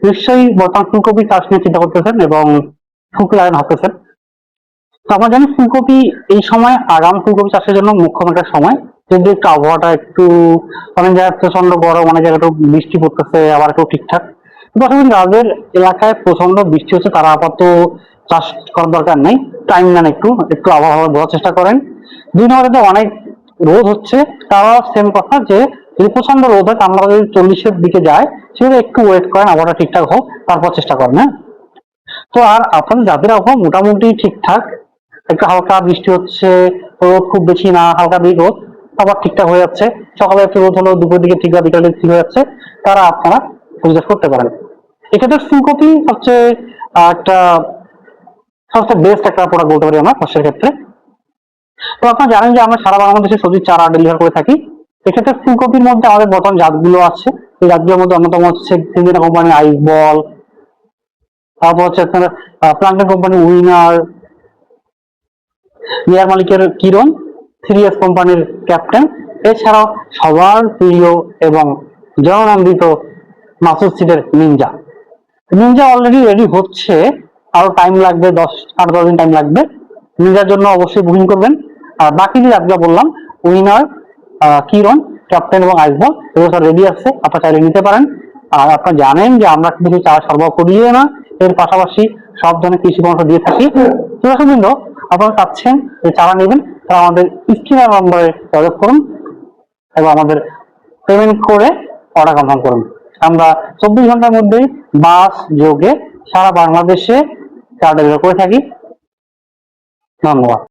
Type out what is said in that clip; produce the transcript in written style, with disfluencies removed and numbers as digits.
নিশ্চয়ই বর্তমান ফুলকপি চাষ নিয়ে চিন্তা করতেছেন এবং ফুল লাগানো ভাবতেছেন। তো আমরা জানি ফুলকপি এই সময় আগাম ফুলকপি চাষের জন্য মুখ্যম একটা সময়, যদি একটু আবহাওয়াটা একটু অনেক জায়গায় প্রচন্ড গরম, অনেক জায়গায় একটু বৃষ্টি পড়তেছে, আবার একটু ঠিকঠাক। কিন্তু আসলে যাদের এলাকায় প্রচন্ড বৃষ্টি হচ্ছে তারা আপাতত চাষ করার দরকার নেই, টাইম নেন, একটু একটু আবহাওয়া বোঝার চেষ্টা করেন। দুই নম্বরে অনেক রোদ হচ্ছে, তারাও সেম কথা যে যদি প্রচন্ড রোদ হয় আমরা যদি 40-এর দিকে যায় সেটা একটু ওয়েট করেন, আবহাওয়াটা ঠিকঠাক হোক, তারপর চেষ্টা করেন। হ্যাঁ, তো আর আপনাদের যাদের আবহাওয়া মোটামুটি ঠিকঠাক, একটু হালকা বৃষ্টি হচ্ছে, রোদ খুব বেশি না, হালকা রোদ, আবার ঠিকঠাক হয়ে যাচ্ছে, সকালে একটু রোদ হলো, দুপুরের দিকে ঠিক বা বিকালে ঠিক হয়ে যাচ্ছে, তারা আপনারা পরিচালনা করতে পারেন। এক্ষেত্রে ফুলকপি সবচেয়ে একটা সবচেয়ে বেস্ট একটা প্রোডাক্ট বলতে পারি আমরা চাষের ক্ষেত্রে। তো আপনারা জানেন যে আমরা সারা বাংলাদেশে সবজির চারা ডেলিভার করে থাকি। এক্ষেত্রে ফুলকপির মধ্যে আমাদের বর্তমান জাতগুলো আছে, এই জাতগুলোর মধ্যে অন্যতম হচ্ছে সিনজেনা কোম্পানির আইস বল, তারপর হচ্ছে আপনার প্লান্টেন কোম্পানির উইনার, মিয়ার মালিকের কিরণ, 3S কোম্পানির ক্যাপ্টেন, এছাড়াও সবার প্রিয় এবং জননন্দিত মাসুদ সিডের নিনজা। নিনজা অলরেডি রেডি হচ্ছে, আরো টাইম লাগবে, 8-10 দিন টাইম লাগবে। নিনজার জন্য অবশ্যই বুকিং করবেন। আর বাকি যে জাতগুলো বললাম, উইনার, কিরণ, ক্যাপ্টেন এবং আইসবল, এগুলো সব রেডি আছে, আপনারা চাইলে নিতে পারেন। আর আপনারা জানেন যে আমরা কিন্তু চারা সরবরাহ করিয়ে না, এর পাশাপাশি সব ধরনের কৃষি পরামর্শ দিয়ে থাকি। দর্শকবৃন্দ, আপনারা চাচ্ছেন যে চারা নেবেন, তারা আমাদের স্ক্রিনের নম্বরে যোগাযোগ করুন এবং আমাদের পেমেন্ট করে অর্ডার কনফার্ম করুন। আমরা 24 ঘন্টার মধ্যেই বাস যোগে সারা বাংলাদেশে চারা ডেলিভারি করে থাকি। ধন্যবাদ।